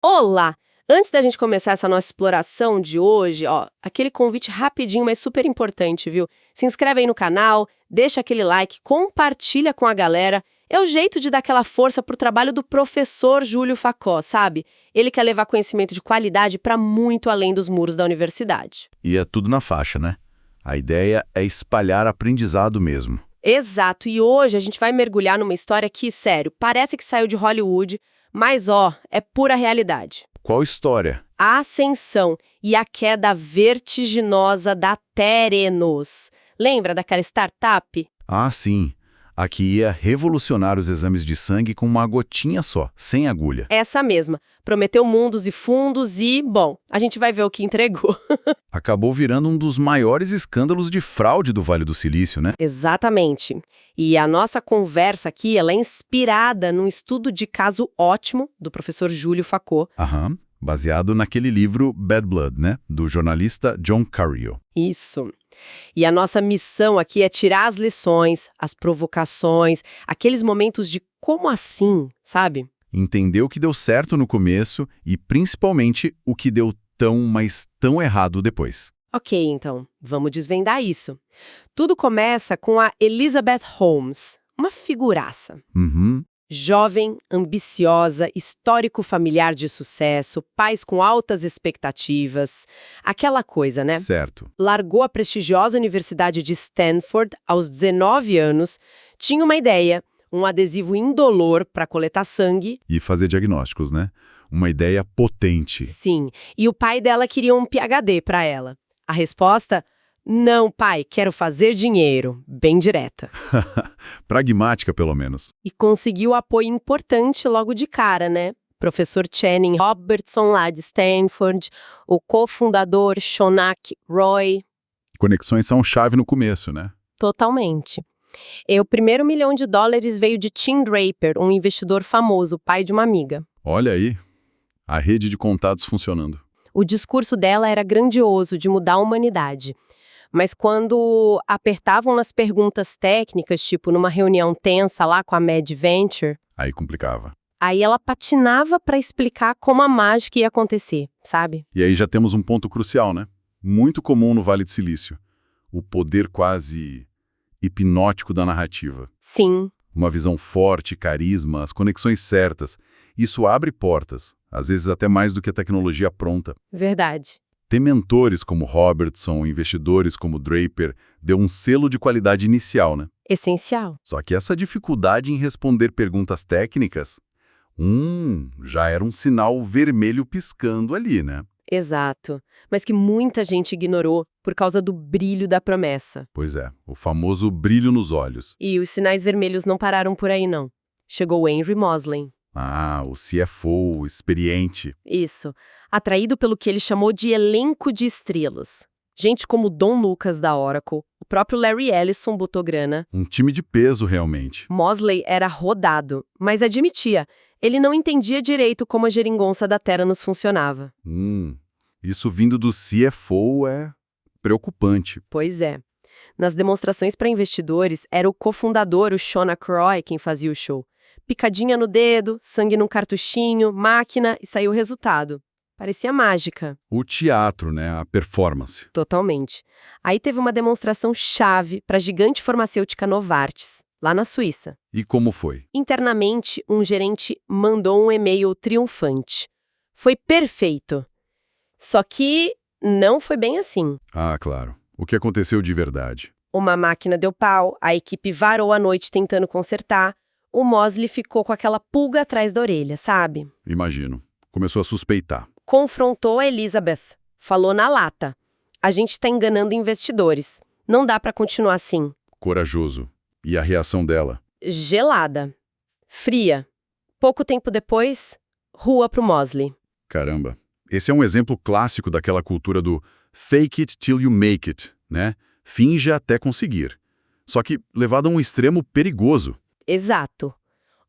Olá! Antes da gente começar essa nossa exploração de hoje, aquele convite rapidinho, mas super importante, viu? Se inscreve aí no canal, deixa aquele like, compartilha com a galera. É o jeito de dar aquela força pro trabalho do professor Júlio Facó, sabe? Ele quer levar conhecimento de qualidade para muito além dos muros da universidade. E é tudo na faixa, né? A ideia é espalhar aprendizado mesmo. Exato, e hoje a gente vai mergulhar numa história que, sério, parece que saiu de Hollywood, mas é pura realidade. Qual história? A ascensão e a queda vertiginosa da Theranos. Lembra daquela startup? Ah, sim. A que ia revolucionar os exames de sangue com uma gotinha só, sem agulha. Essa mesma. Prometeu mundos e fundos e, bom, a gente vai ver o que entregou. Acabou virando um dos maiores escândalos de fraude do Vale do Silício, né? Exatamente. E a nossa conversa aqui, ela é inspirada num estudo de caso ótimo do professor Júlio Facó. Aham. Baseado naquele livro Bad Blood, né? Do jornalista John Carreyrou. Isso. E a nossa missão aqui é tirar as lições, as provocações, aqueles momentos de como assim, sabe? Entender o que deu certo no começo e, principalmente, o que deu mas tão errado depois. Ok, então, vamos desvendar isso. Tudo começa com a Elizabeth Holmes, uma figuraça. Uhum. Jovem, ambiciosa, histórico familiar de sucesso, pais com altas expectativas. Aquela coisa, né? Certo. Largou a prestigiosa Universidade de Stanford aos 19 anos, tinha uma ideia, um adesivo indolor para coletar sangue. E fazer diagnósticos, né? Uma ideia potente. Sim, e o pai dela queria um PhD para ela. A resposta? Não, pai, quero fazer dinheiro. Bem direta. Pragmática, pelo menos. E conseguiu apoio importante logo de cara, né? Professor Channing Robertson, lá de Stanford, o cofundador Shonak Roy. Conexões são chave no começo, né? Totalmente. E o primeiro $1 milhão veio de Tim Draper, um investidor famoso, pai de uma amiga. Olha aí, a rede de contatos funcionando. O discurso dela era grandioso, de mudar a humanidade. Mas quando apertavam nas perguntas técnicas, tipo numa reunião tensa lá com a Mad Venture, Aí complicava. aí ela patinava para explicar como a mágica ia acontecer, sabe? E aí já temos um ponto crucial, né? Muito comum no Vale do Silício. O poder quase hipnótico da narrativa. Sim, Uma visão forte, carisma, as conexões certas. Isso abre portas, às vezes até mais do que a tecnologia pronta. verdade. Ter mentores como Robertson, investidores como Draper, deu um selo de qualidade inicial, né? Essencial. Só que essa dificuldade em responder perguntas técnicas, já era um sinal vermelho piscando ali, né? Exato. Mas que muita gente ignorou por causa do brilho da promessa. Pois é, o famoso brilho nos olhos. E os sinais vermelhos não pararam por aí, não. Chegou Henry Mosley. Ah, o CFO, experiente. Isso. Atraído pelo que ele chamou de elenco de estrelas. Gente como Don Lucas da Oracle, o próprio Larry Ellison botou grana. Um time de peso, realmente. Mosley era rodado, mas admitia, ele não entendia direito como a geringonça da Theranos funcionava. Isso vindo do CFO é preocupante. Pois é. Nas demonstrações para investidores, era o cofundador, o Shonak Roy, quem fazia o show. Picadinha no dedo, sangue num cartuchinho, máquina e saiu o resultado. Parecia mágica. O teatro, né? A performance. Totalmente. Aí teve uma demonstração chave para a gigante farmacêutica Novartis, lá na Suíça. E como foi? Internamente, um gerente mandou um e-mail triunfante. Foi perfeito. Só que não foi bem assim. Ah, claro. O que aconteceu de verdade? Uma máquina deu pau, a equipe varou a noite tentando consertar. O Mosley ficou com aquela pulga atrás da orelha, sabe? Imagino. Começou a suspeitar. Confrontou a Elizabeth. Falou na lata. A gente está enganando investidores. Não dá para continuar assim. Corajoso. E a reação dela? Gelada. Fria. Pouco tempo depois, rua pro Mosley. Caramba. Esse é um exemplo clássico daquela cultura do fake it till you make it, né? Finja até conseguir. Só que levado a um extremo perigoso. Exato.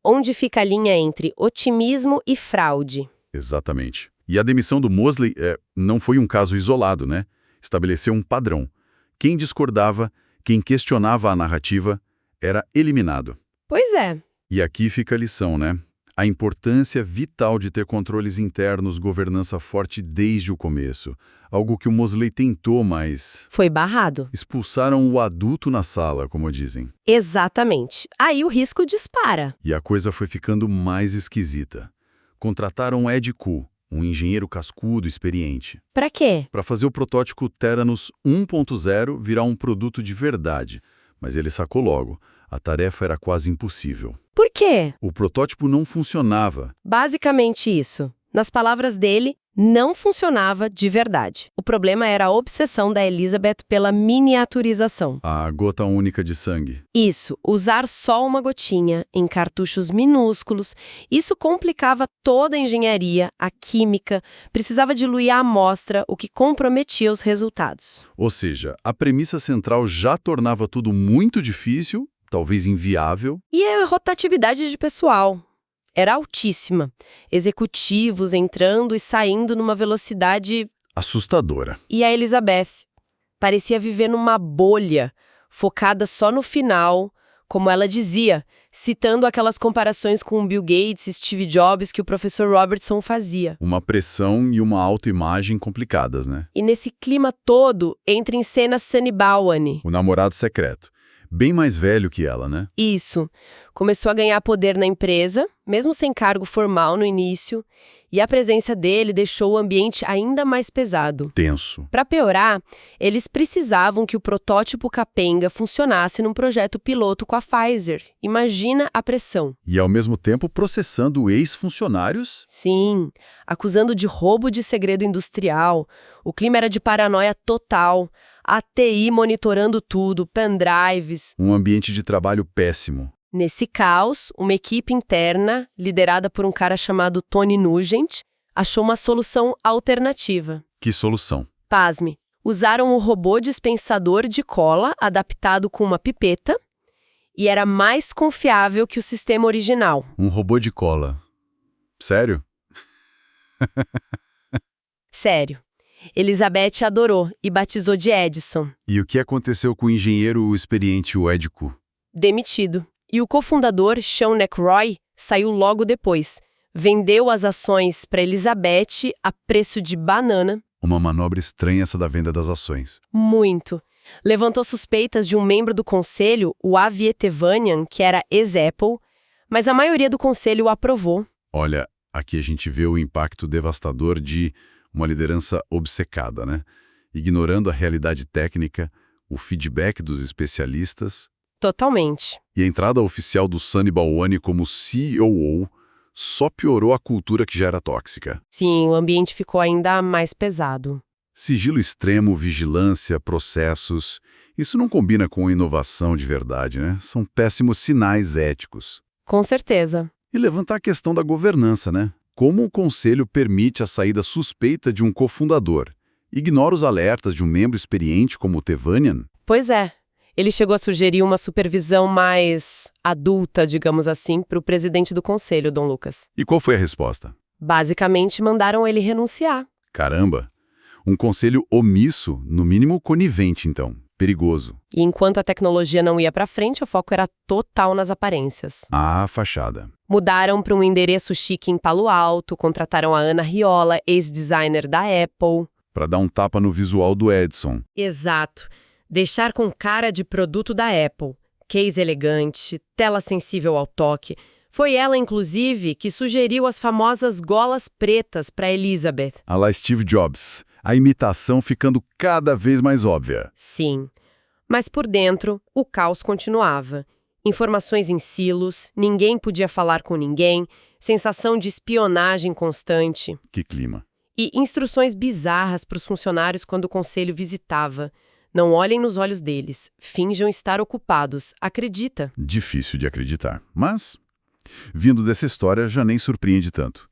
Onde fica a linha entre otimismo e fraude. Exatamente. E a demissão do Mosley não foi um caso isolado, né? Estabeleceu um padrão. Quem discordava, quem questionava a narrativa, era eliminado. Pois é. E aqui fica a lição, né? A importância vital de ter controles internos, governança forte desde o começo. Algo que o Mosley tentou, mas Foi barrado. expulsaram o adulto na sala, como dizem. Exatamente. Aí o risco dispara. E a coisa foi ficando mais esquisita. Contrataram Ed Ku, um engenheiro cascudo experiente, Pra quê? para fazer o protótipo Theranos 1.0 virar um produto de verdade. Mas ele sacou logo. A tarefa era quase impossível. Por quê? O protótipo não funcionava. Basicamente isso. Nas palavras dele, não funcionava de verdade. O problema era a obsessão da Elizabeth pela miniaturização. A gota única de sangue. Isso, usar só uma gotinha, em cartuchos minúsculos, isso complicava toda a engenharia, a química, precisava diluir a amostra, o que comprometia os resultados. Ou seja, a premissa central já tornava tudo muito difícil, talvez inviável. E a rotatividade de pessoal era altíssima. Executivos entrando e saindo numa velocidade. Assustadora. E a Elizabeth parecia viver numa bolha, focada só no final, como ela dizia, citando aquelas comparações com Bill Gates e Steve Jobs que o professor Robertson fazia. Uma pressão e uma autoimagem complicadas, né? E nesse clima todo, entra em cena Sunny Balwani. O namorado secreto. Bem mais velho que ela, né? Isso. Começou a ganhar poder na empresa, mesmo sem cargo formal no início, e a presença dele deixou o ambiente ainda mais pesado. Tenso. Para piorar, eles precisavam que o protótipo capenga funcionasse num projeto piloto com a Pfizer. Imagina a pressão. E ao mesmo tempo processando ex-funcionários. Sim, acusando de roubo de segredo industrial. O clima era de paranoia total. A TI monitorando tudo, pendrives. Um ambiente de trabalho péssimo. Nesse caos, uma equipe interna, liderada por um cara chamado Tony Nugent, achou uma solução alternativa. Que solução? Pasme, usaram o robô dispensador de cola adaptado com uma pipeta e era mais confiável que o sistema original. Um robô de cola. Sério? Sério. Elizabeth adorou e batizou de Edison. E o que aconteceu com o engenheiro experiente, o Ed Ku? Demitido. E o cofundador, Sean McRoy, saiu logo depois. Vendeu as ações para Elizabeth a preço de banana. Uma manobra estranha essa da venda das ações. Muito. Levantou suspeitas de um membro do conselho, o Avi Tevanian, que era ex-Apple, mas a maioria do conselho o aprovou. Olha, aqui a gente vê o impacto devastador de uma liderança obcecada, né? Ignorando a realidade técnica, o feedback dos especialistas. Totalmente. E a entrada oficial do Sunny Balwani como COO só piorou a cultura que já era tóxica. Sim, o ambiente ficou ainda mais pesado. Sigilo extremo, vigilância, processos. Isso não combina com inovação de verdade, né? São péssimos sinais éticos. Com certeza. E levantar a questão da governança, né? Como o conselho permite a saída suspeita de um cofundador? Ignora os alertas de um membro experiente como o Tevanian? Pois é. Ele chegou a sugerir uma supervisão mais adulta, digamos assim, para o presidente do conselho, Dom Lucas. E qual foi a resposta? Basicamente, mandaram ele renunciar. Caramba! Um conselho omisso, no mínimo conivente, então. Perigoso. E enquanto a tecnologia não ia para frente, o foco era total nas aparências. Ah, fachada. Mudaram para um endereço chique em Palo Alto, contrataram a Ana Riola, ex-designer da Apple. Para dar um tapa no visual do Edison. Exato. Deixar com cara de produto da Apple. Case elegante, tela sensível ao toque. Foi ela, inclusive, que sugeriu as famosas golas pretas para Elizabeth. A la Steve Jobs. A imitação ficando cada vez mais óbvia. Sim. Mas por dentro, o caos continuava. Informações em silos, ninguém podia falar com ninguém, sensação de espionagem constante. Que clima. E instruções bizarras para os funcionários quando o conselho visitava. Não olhem nos olhos deles, finjam estar ocupados, acredita. Difícil de acreditar, mas, vindo dessa história, já nem surpreende tanto.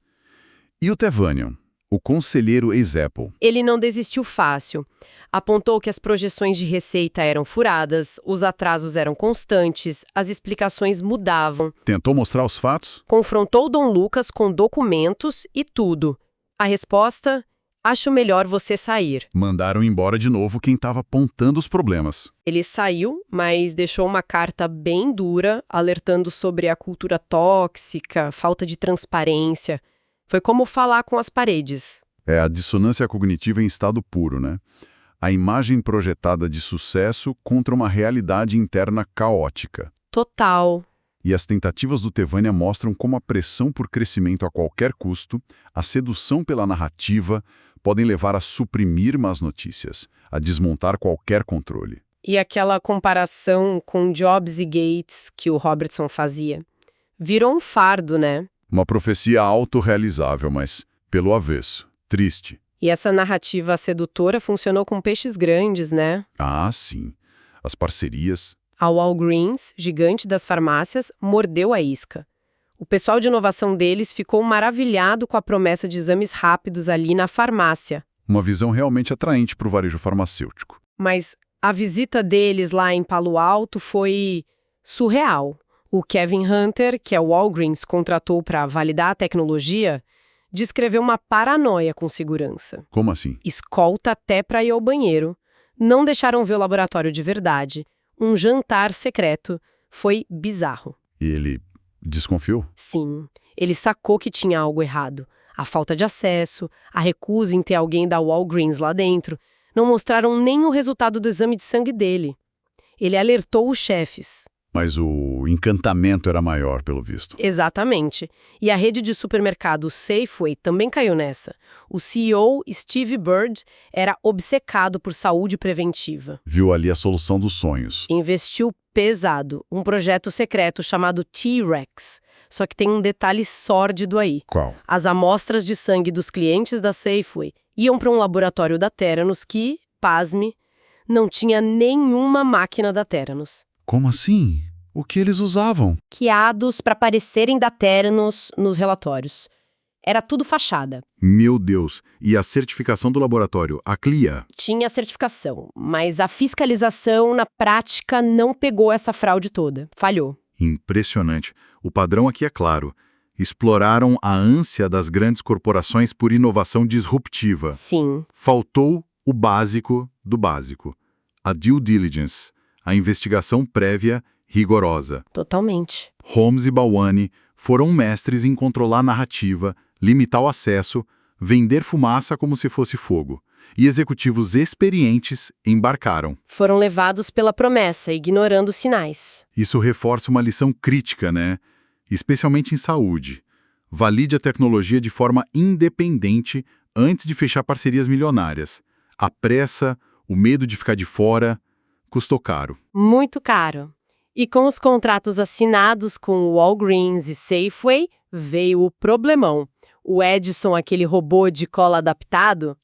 E o Tevanian, o conselheiro ex-Apple? Ele não desistiu fácil. Apontou que as projeções de receita eram furadas, os atrasos eram constantes, as explicações mudavam. Tentou mostrar os fatos? Confrontou Dom Lucas com documentos e tudo. A resposta? acho melhor você sair. Mandaram embora de novo quem estava apontando os problemas. Ele saiu, mas deixou uma carta bem dura, alertando sobre a cultura tóxica, falta de transparência. Foi como falar com as paredes. É a dissonância cognitiva em estado puro, né? A imagem projetada de sucesso contra uma realidade interna caótica. Total. E as tentativas do Tevânia mostram como a pressão por crescimento a qualquer custo, a sedução pela narrativa, podem levar a suprimir más notícias, a desmontar qualquer controle. E aquela comparação com Jobs e Gates que o Robertson fazia. Virou um fardo, né? Uma profecia autorrealizável, mas pelo avesso. Triste. E essa narrativa sedutora funcionou com peixes grandes, né? Ah, sim. As parcerias. A Walgreens, gigante das farmácias, mordeu a isca. O pessoal de inovação deles ficou maravilhado com a promessa de exames rápidos ali na farmácia. Uma visão realmente atraente para o varejo farmacêutico. Mas a visita deles lá em Palo Alto foi surreal. O Kevin Hunter, que é o Walgreens contratou para validar a tecnologia, descreveu uma paranoia com segurança. Como assim? Escolta até para ir ao banheiro. Não deixaram ver o laboratório de verdade. Um jantar secreto. Foi bizarro. E ele desconfiou? Sim, ele sacou que tinha algo errado. A falta de acesso, a recusa em ter alguém da Walgreens lá dentro, não mostraram nem o resultado do exame de sangue dele. Ele alertou os chefes. Mas o encantamento era maior, pelo visto. Exatamente. E a rede de supermercados Safeway também caiu nessa. O CEO, Steve Bird, era obcecado por saúde preventiva. Viu ali a solução dos sonhos. Investiu pesado, um projeto secreto chamado T-Rex. Só que tem um detalhe sórdido aí. Qual? As amostras de sangue dos clientes da Safeway iam para um laboratório da Theranos que, pasme, não tinha nenhuma máquina da Theranos. Como assim? O que eles usavam? Hackeados para aparecerem da Theranos nos relatórios. Era tudo fachada. Meu Deus! E a certificação do laboratório, a CLIA? Tinha certificação, mas a fiscalização, na prática, não pegou essa fraude toda. Falhou. Impressionante. O padrão aqui é claro. Exploraram a ânsia das grandes corporações por inovação disruptiva. Sim. Faltou o básico do básico. A due diligence, a investigação prévia rigorosa. Totalmente. Holmes e Balwani foram mestres em controlar a narrativa, limitar o acesso, vender fumaça como se fosse fogo. E executivos experientes embarcaram. Foram levados pela promessa, ignorando os sinais. Isso reforça uma lição crítica, né? Especialmente em saúde. Valide a tecnologia de forma independente antes de fechar parcerias milionárias. A pressa, o medo de ficar de fora, custou caro. Muito caro. E com os contratos assinados com o Walgreens e Safeway, veio o problemão. O Edison, aquele robô de cola adaptado,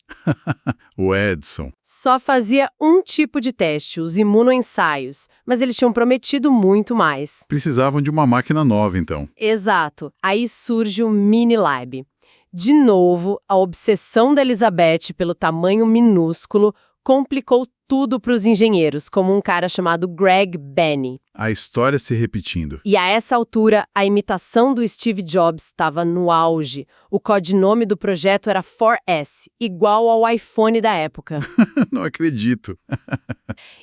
O Edson. só fazia um tipo de teste, os imunoensaios, mas eles tinham prometido muito mais. Precisavam de uma máquina nova, então. Exato. Aí surge o Mini Lab. De novo, a obsessão da Elizabeth pelo tamanho minúsculo complicou tudo para os engenheiros, como um cara chamado Greg Benny. A história se repetindo. E a essa altura, a imitação do Steve Jobs estava no auge. O codinome do projeto era 4S, igual ao iPhone da época. Não acredito.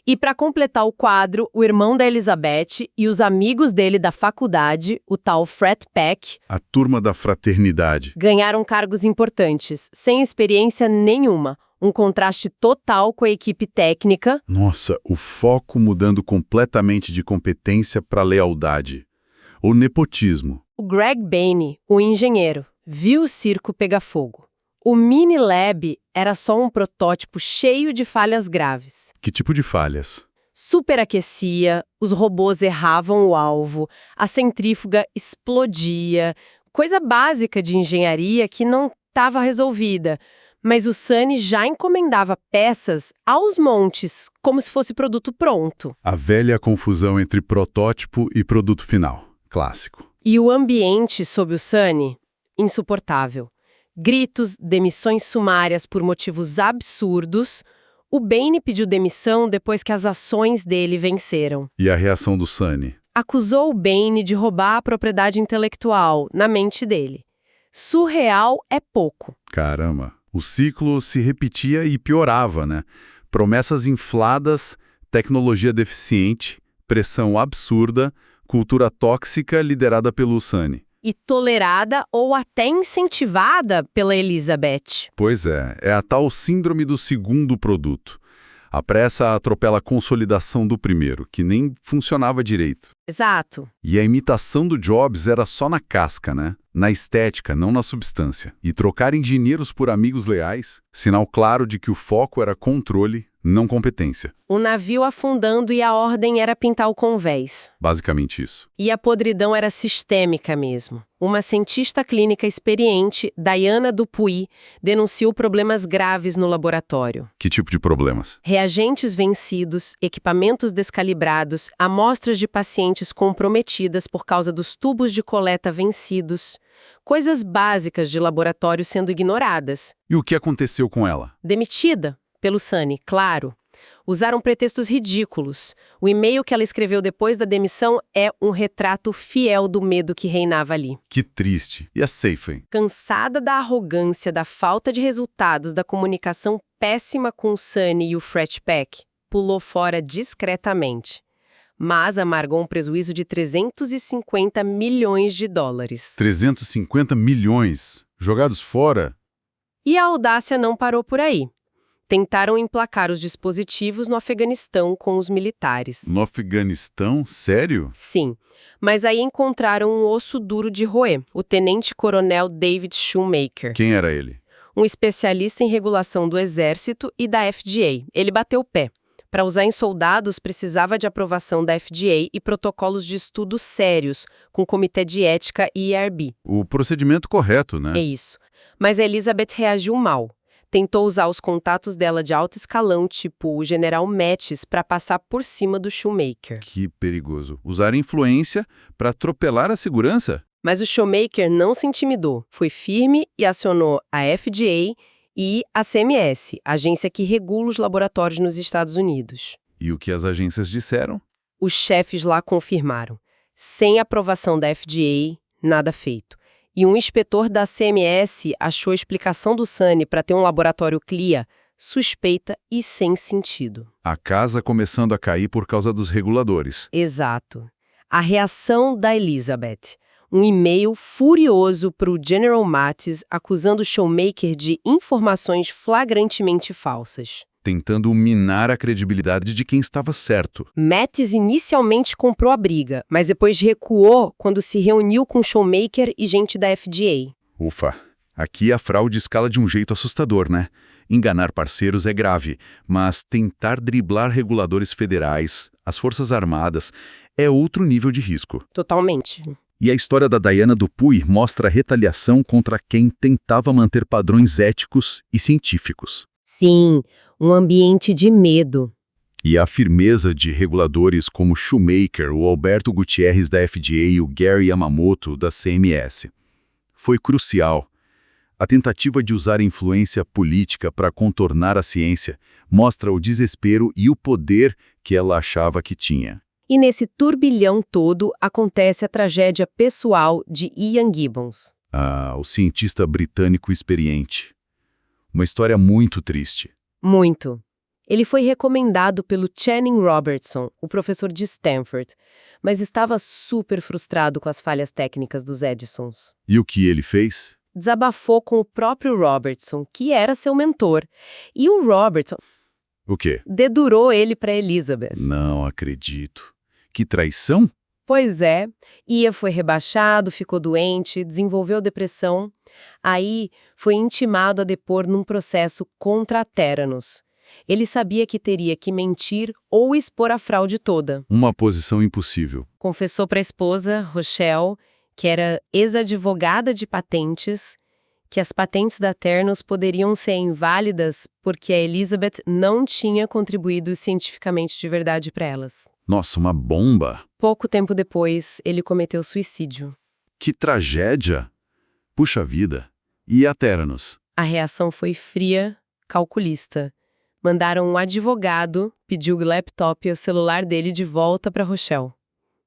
E para completar o quadro, o irmão da Elizabeth e os amigos dele da faculdade, o tal Frat Pack, A turma da fraternidade. ganharam cargos importantes, sem experiência nenhuma. Um contraste total com a equipe técnica. Nossa, o foco mudando completamente de competência para lealdade. Ou nepotismo. O Greg Benny, o engenheiro, viu o circo pegar fogo. O Mini Lab era só um protótipo cheio de falhas graves. Que tipo de falhas? Superaquecia, os robôs erravam o alvo, a centrífuga explodia, coisa básica de engenharia que não estava resolvida. Mas o Sunny já encomendava peças aos montes, como se fosse produto pronto. A velha confusão entre protótipo e produto final. Clássico. E o ambiente sob o Sunny? Insuportável. Gritos, demissões sumárias por motivos absurdos. O Bain pediu demissão depois que as ações dele venceram. E a reação do Sunny? Acusou o Bain de roubar a propriedade intelectual, na mente dele. Surreal é pouco. Caramba. O ciclo se repetia e piorava, né? Promessas infladas, tecnologia deficiente, pressão absurda, cultura tóxica liderada pelo Sunny. E tolerada ou até incentivada pela Elizabeth. Pois é a tal síndrome do segundo produto. A pressa atropela a consolidação do primeiro, que nem funcionava direito. Exato. E a imitação do Jobs era só na casca, né? Na estética, não na substância. E trocar engenheiros por amigos leais, sinal claro de que o foco era controle, não competência. O navio afundando e a ordem era pintar o convés. Basicamente isso. E a podridão era sistêmica mesmo. Uma cientista clínica experiente, Diana Dupuy, denunciou problemas graves no laboratório. Que tipo de problemas? Reagentes vencidos, equipamentos descalibrados, amostras de pacientes comprometidas por causa dos tubos de coleta vencidos. Coisas básicas de laboratório sendo ignoradas. E o que aconteceu com ela? Demitida. Pelo Sunny, claro. Usaram pretextos ridículos. O e-mail que ela escreveu depois da demissão é um retrato fiel do medo que reinava ali. Que triste. E a Seifen? Cansada da arrogância, da falta de resultados, da comunicação péssima com o Sunny e o Frat Pack, pulou fora discretamente. Mas amargou um prejuízo de 350 milhões de dólares. 350 milhões? Jogados fora? E a audácia não parou por aí. Tentaram emplacar os dispositivos no Afeganistão com os militares. No Afeganistão? Sério? Sim, mas aí encontraram um osso duro de roer, o tenente-coronel David Shoemaker. Quem era ele? Um especialista em regulação do Exército e da FDA. Ele bateu o pé. Para usar em soldados, precisava de aprovação da FDA e protocolos de estudo sérios, com comitê de ética e IRB. O procedimento correto, né? É isso. Mas a Elizabeth reagiu mal. Tentou usar os contatos dela de alto escalão, tipo o general Mattis, para passar por cima do Shoemaker. Que perigoso. Usar influência para atropelar a segurança? Mas o Shoemaker não se intimidou. Foi firme e acionou a FDA e a CMS, a agência que regula os laboratórios nos Estados Unidos. E o que as agências disseram? Os chefes lá confirmaram. Sem aprovação da FDA, nada feito. E um inspetor da CMS achou a explicação do Sunny para ter um laboratório CLIA suspeita e sem sentido. A casa começando a cair por causa dos reguladores. Exato. A reação da Elizabeth. Um e-mail furioso para o General Mattis acusando o Shoemaker de informações flagrantemente falsas. Tentando minar a credibilidade de quem estava certo. Mattis inicialmente comprou a briga, mas depois recuou quando se reuniu com Shoemaker e gente da FDA. Ufa, aqui a fraude escala de um jeito assustador, né? Enganar parceiros é grave, mas tentar driblar reguladores federais, as Forças Armadas, é outro nível de risco. Totalmente. E a história da Diana Dupuy mostra a retaliação contra quem tentava manter padrões éticos e científicos. Sim, um ambiente de medo. E a firmeza de reguladores como Shoemaker, o Alberto Gutierrez da FDA e o Gary Yamamoto da CMS. Foi crucial. A tentativa de usar influência política para contornar a ciência mostra o desespero e o poder que ela achava que tinha. E nesse turbilhão todo acontece a tragédia pessoal de Ian Gibbons. O cientista britânico experiente. Uma história muito triste. Muito. Ele foi recomendado pelo Channing Robertson, o professor de Stanford, mas estava super frustrado com as falhas técnicas dos Edisons. E o que ele fez? Desabafou com o próprio Robertson, que era seu mentor. E o Robertson O quê? dedurou ele para Elizabeth. Não acredito. Que traição? Pois é, Ian foi rebaixado, ficou doente, desenvolveu depressão. Aí foi intimado a depor num processo contra a Theranos. Ele sabia que teria que mentir ou expor a fraude toda. Uma posição impossível. Confessou para a esposa, Rochelle, que era ex-advogada de patentes, que as patentes da Theranos poderiam ser inválidas porque a Elizabeth não tinha contribuído cientificamente de verdade para elas. Nossa, uma bomba! Pouco tempo depois, ele cometeu suicídio. Que tragédia! Puxa vida! E a Theranos? A reação foi fria, calculista. Mandaram um advogado pedir o laptop e o celular dele de volta para Rochelle.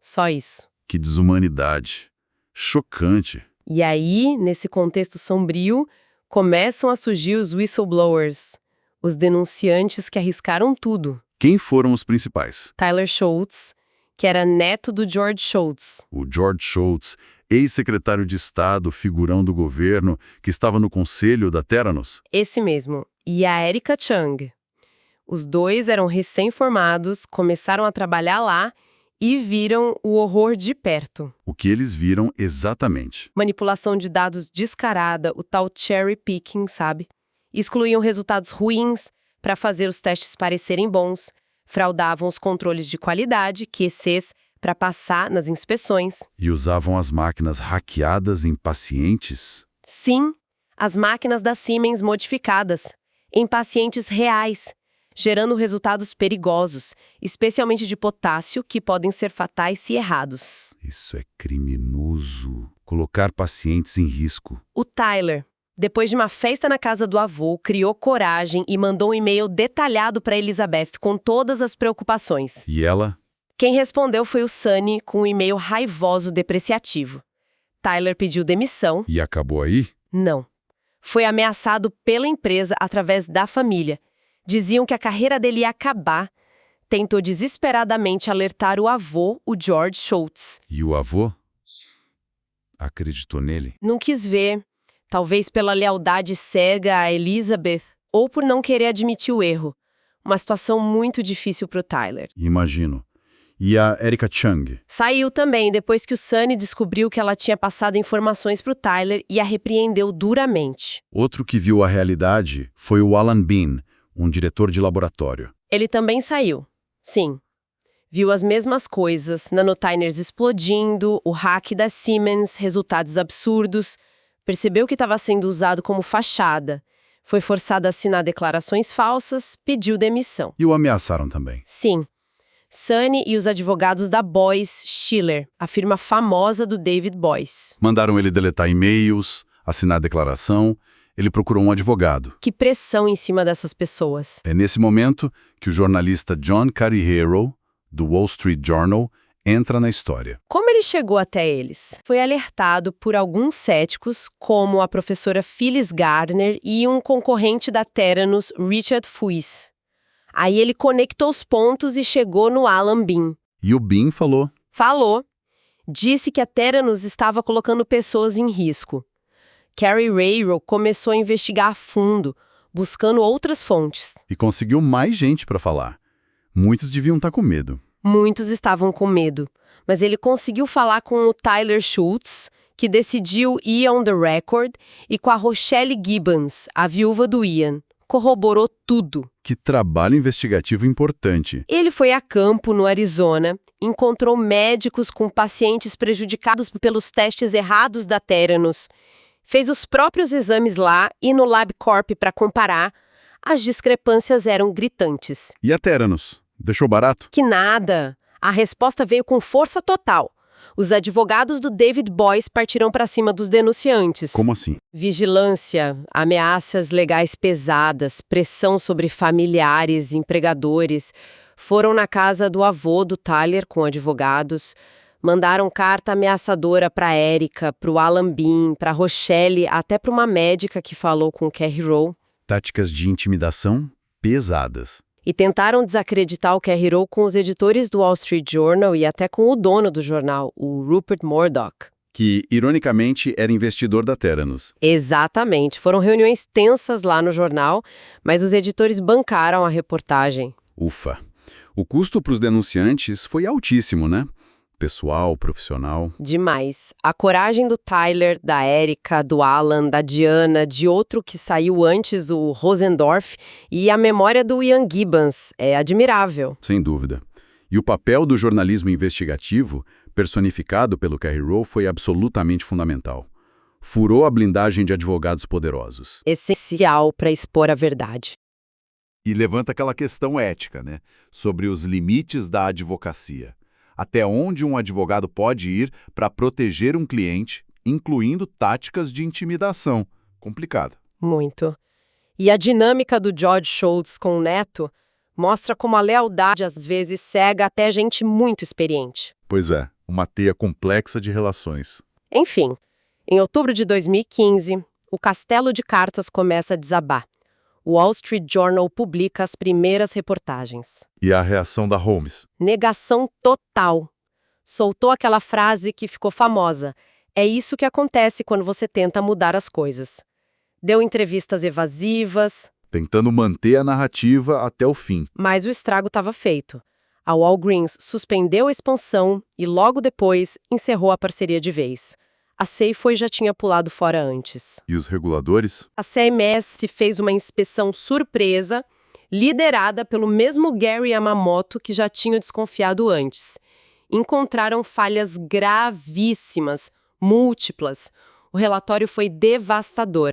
Só isso. Que desumanidade! Chocante! E aí, nesse contexto sombrio, começam a surgir os whistleblowers, os denunciantes que arriscaram tudo. Quem foram os principais? Tyler Shultz, que era neto do George Shultz. O George Shultz, ex-secretário de Estado, figurão do governo, que estava no conselho da Theranos. Esse mesmo. E a Erica Chung. Os dois eram recém-formados, começaram a trabalhar lá e viram o horror de perto. O que eles viram exatamente? Manipulação de dados descarada, o tal cherry picking, sabe? Excluíam resultados ruins para fazer os testes parecerem bons, fraudavam os controles de qualidade, QCs, para passar nas inspeções. E usavam as máquinas hackeadas em pacientes? Sim, as máquinas da Siemens modificadas, em pacientes reais, gerando resultados perigosos, especialmente de potássio, que podem ser fatais se errados. Isso é criminoso. Colocar pacientes em risco. O Tyler, depois de uma festa na casa do avô, criou coragem e mandou um e-mail detalhado para Elizabeth com todas as preocupações. E ela? Quem respondeu foi o Sunny com um e-mail raivoso depreciativo. Tyler pediu demissão. E acabou aí? Não. Foi ameaçado pela empresa através da família. Diziam que a carreira dele ia acabar. Tentou desesperadamente alertar o avô, o George Shultz. E o avô? Acreditou nele? Não quis ver. Talvez pela lealdade cega a Elizabeth, ou por não querer admitir o erro. Uma situação muito difícil para o Tyler. Imagino. E a Erica Chung? Saiu também depois que o Sunny descobriu que ela tinha passado informações para o Tyler e a repreendeu duramente. Outro que viu a realidade foi o Alan Bean, um diretor de laboratório. Ele também saiu. Sim. Viu as mesmas coisas, nanotiners explodindo, o hack da Siemens, resultados absurdos. Percebeu que estava sendo usado como fachada. Foi forçado a assinar declarações falsas, pediu demissão. E o ameaçaram também. Sim. Sunny e os advogados da Boyce Schiller, a firma famosa do David Boyce. Mandaram ele deletar e-mails, assinar declaração. Ele procurou um advogado. Que pressão em cima dessas pessoas. É nesse momento que o jornalista John Carreiro, do Wall Street Journal, entra na história. Como ele chegou até eles? Foi alertado por alguns céticos, como a professora Phyllis Gardner e um concorrente da Theranos, Richard Fuiz. Aí ele conectou os pontos e chegou no Alan Bean. E o Bean falou. Falou. Disse que a Theranos estava colocando pessoas em risco. Carreiro começou a investigar a fundo, buscando outras fontes. E conseguiu mais gente para falar. Muitos deviam estar com medo. Muitos estavam com medo, mas ele conseguiu falar com o Tyler Shultz, que decidiu ir on the record, e com a Rochelle Gibbons, a viúva do Ian. Corroborou tudo. Que trabalho investigativo importante. Ele foi a campo, no Arizona, encontrou médicos com pacientes prejudicados pelos testes errados da Theranos, fez os próprios exames lá e no LabCorp para comparar. As discrepâncias eram gritantes. E a Theranos? Deixou barato? Que nada. A resposta veio com força total. Os advogados do David Boyce partiram para cima dos denunciantes. Como assim? Vigilância, ameaças legais pesadas, pressão sobre familiares, empregadores. Foram na casa do avô do Tyler com advogados. Mandaram carta ameaçadora para Erica, para o Alan Bean, para Rochelle, até para uma médica que falou com Carreiro. Táticas de intimidação pesadas. E tentaram desacreditar o Carreiro com os editores do Wall Street Journal e até com o dono do jornal, o Rupert Murdoch. Que, ironicamente, era investidor da Theranos. Exatamente. Foram reuniões tensas lá no jornal, mas os editores bancaram a reportagem. Ufa. O custo para os denunciantes foi altíssimo, né? Pessoal, profissional. Demais. A coragem do Tyler, da Erica, do Alan, da Diana, de outro que saiu antes, o Rosendorf, e a memória do Ian Gibbons é admirável. Sem dúvida. E o papel do jornalismo investigativo, personificado pelo Carreiro, foi absolutamente fundamental. Furou a blindagem de advogados poderosos. Essencial para expor a verdade. E levanta aquela questão ética, né? Sobre os limites da advocacia. Até onde um advogado pode ir para proteger um cliente, incluindo táticas de intimidação. Complicado. Muito. E a dinâmica do George Shultz com o neto mostra como a lealdade às vezes cega até gente muito experiente. Pois é, uma teia complexa de relações. Enfim, em outubro de 2015, o castelo de cartas começa a desabar. O Wall Street Journal publica as primeiras reportagens. E a reação da Holmes? Negação total. Soltou aquela frase que ficou famosa. É isso que acontece quando você tenta mudar as coisas. Deu entrevistas evasivas. Tentando manter a narrativa até o fim. Mas o estrago estava feito. A Walgreens suspendeu a expansão e logo depois encerrou a parceria de vez. A Safeway já tinha pulado fora antes. E os reguladores? A CMS fez uma inspeção surpresa, liderada pelo mesmo Gary Yamamoto que já tinha desconfiado antes. Encontraram falhas gravíssimas, múltiplas. O relatório foi devastador.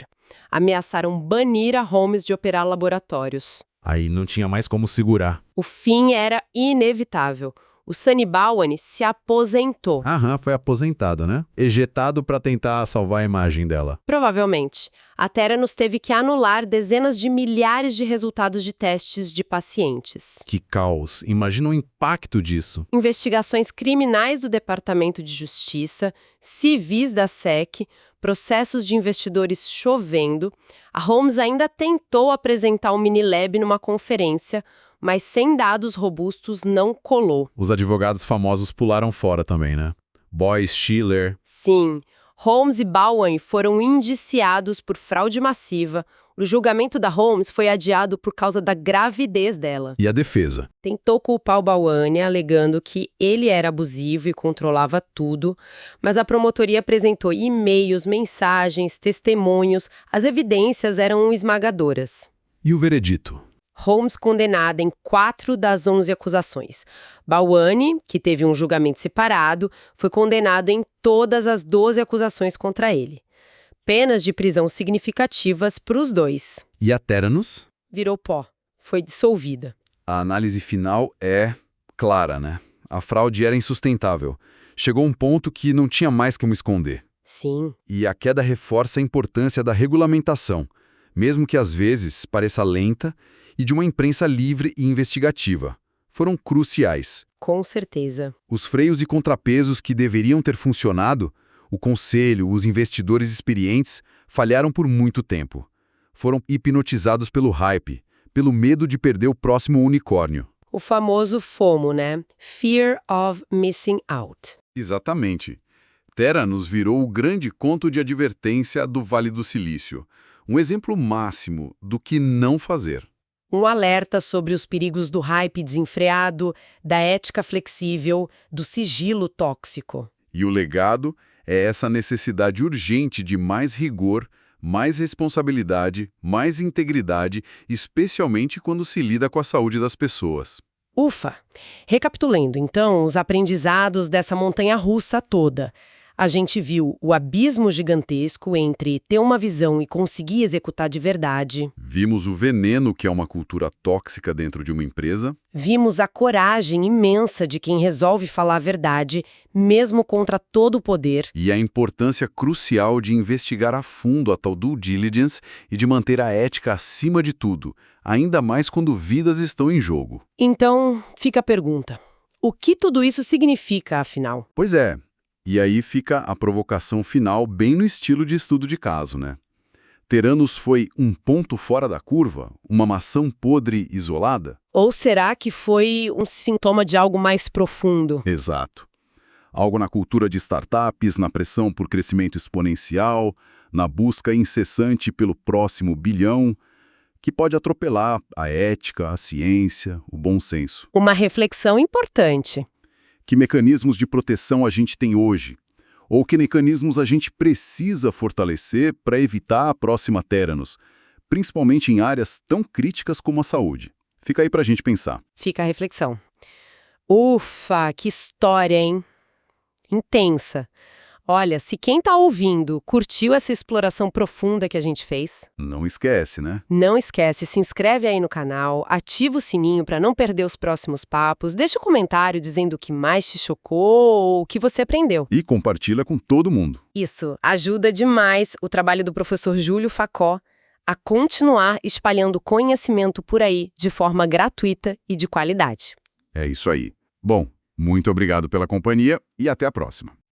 Ameaçaram banir a Holmes de operar laboratórios. Aí não tinha mais como segurar. O fim era inevitável. O Sunny Balwani se aposentou. Aham, foi aposentado, né? Ejetado para tentar salvar a imagem dela. Provavelmente. A Theranos teve que anular dezenas de milhares de resultados de testes de pacientes. Que caos. Imagina o impacto disso. Investigações criminais do Departamento de Justiça, civis da SEC, processos de investidores chovendo. A Holmes ainda tentou apresentar o Minilab numa conferência, mas sem dados robustos não colou. Os advogados famosos pularam fora também, né? Boyce, Schiller. Sim, Holmes e Balwani foram indiciados por fraude massiva. O julgamento da Holmes foi adiado por causa da gravidez dela. E a defesa? Tentou culpar o Balwani, alegando que ele era abusivo e controlava tudo, mas a promotoria apresentou e-mails, mensagens, testemunhos. As evidências eram esmagadoras. E o veredito? Holmes condenada em 4 das 11 acusações. Balwani, que teve um julgamento separado, foi condenado em todas as 12 acusações contra ele. Penas de prisão significativas para os dois. E a Theranos? Virou pó. Foi dissolvida. A análise final é clara, né? A fraude era insustentável. Chegou um ponto que não tinha mais como esconder. Sim. E a queda reforça a importância da regulamentação, mesmo que às vezes pareça lenta, e de uma imprensa livre e investigativa. Foram cruciais. Com certeza. Os freios e contrapesos que deveriam ter funcionado, o conselho, os investidores experientes, falharam por muito tempo. Foram hipnotizados pelo hype, pelo medo de perder o próximo unicórnio. O famoso FOMO, né? Fear of Missing Out. Exatamente. Theranos virou o grande conto de advertência do Vale do Silício. Um exemplo máximo do que não fazer. Um alerta sobre os perigos do hype desenfreado, da ética flexível, do sigilo tóxico. E o legado é essa necessidade urgente de mais rigor, mais responsabilidade, mais integridade, especialmente quando se lida com a saúde das pessoas. Ufa! Recapitulando, então, os aprendizados dessa montanha-russa toda. A gente viu o abismo gigantesco entre ter uma visão e conseguir executar de verdade. Vimos o veneno que é uma cultura tóxica dentro de uma empresa. Vimos a coragem imensa de quem resolve falar a verdade, mesmo contra todo o poder. E a importância crucial de investigar a fundo a tal due diligence e de manter a ética acima de tudo, ainda mais quando vidas estão em jogo. Então, fica a pergunta. O que tudo isso significa, afinal? Pois é. E aí fica a provocação final bem no estilo de estudo de caso, né? Theranos foi um ponto fora da curva? Uma maçã podre isolada? Ou será que foi um sintoma de algo mais profundo? Exato. Algo na cultura de startups, na pressão por crescimento exponencial, na busca incessante pelo próximo bilhão, que pode atropelar a ética, a ciência, o bom senso. Uma reflexão importante. Que mecanismos de proteção a gente tem hoje? Ou que mecanismos a gente precisa fortalecer para evitar a próxima Theranos, principalmente em áreas tão críticas como a saúde? Fica aí para a gente pensar. Fica a reflexão. Ufa, que história, hein? Intensa. Olha, se quem tá ouvindo curtiu essa exploração profunda que a gente fez, Não esquece, né? não esquece, se inscreve aí no canal, ativa o sininho para não perder os próximos papos, deixa um comentário dizendo o que mais te chocou ou o que você aprendeu. E compartilha com todo mundo. Isso ajuda demais o trabalho do professor Júlio Facó a continuar espalhando conhecimento por aí de forma gratuita e de qualidade. É isso aí. Bom, muito obrigado pela companhia e até a próxima.